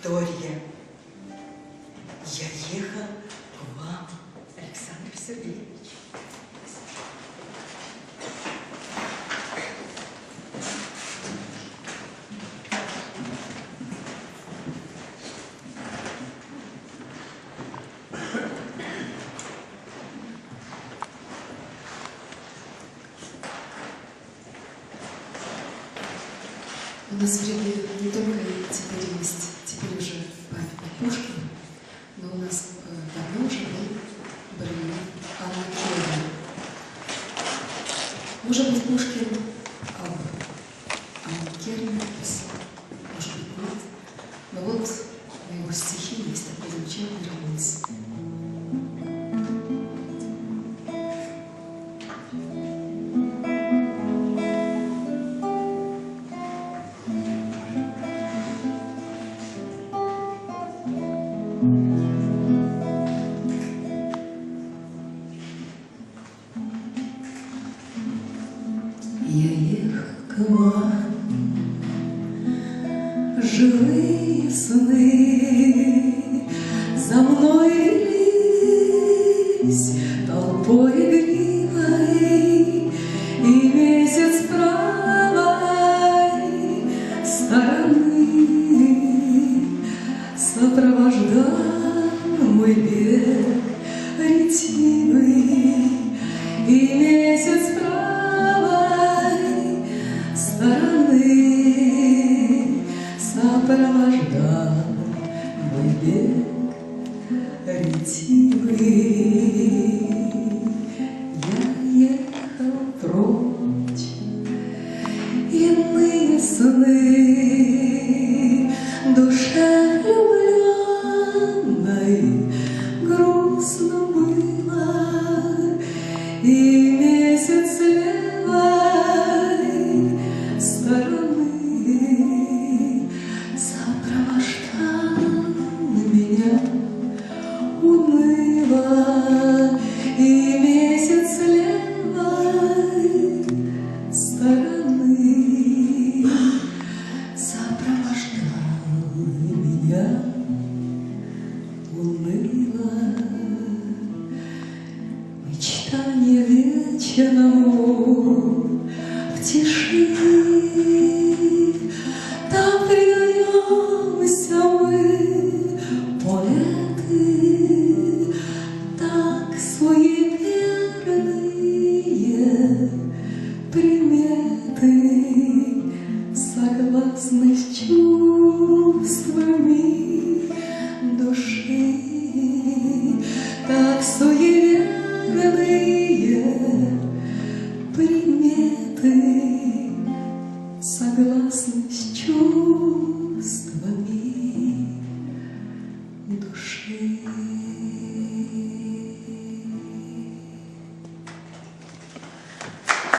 Виктория. Я ехал к вам, Александр Сергеевич. У нас в Риме не только теперь есть, теперь уже памятник Пушкину, но у нас давно уже был барельеф Анны Керн. Может быть, Пушкин об Анне Керн написал, может быть, нет. Но вот в его стихи есть такой замечательный романс. Я ехал к вам, живые сны за мной лились толпой игривой, и месяц правой стороны сопровождал мой бег ретивый, и месяц стороны сопровождал мой бег ретивый. Я ехал прочь, иные сны душе влюбленной грустно было, и месяц левой стороны сопровождал меня уныло, и месяц левой стороны сопровождал меня уныло. Мечтание вечером в тиши, там предаемся мы, поэты, так суеверные приметы согласны с чувствами души, так суеверные приметы согласны с чувствами души.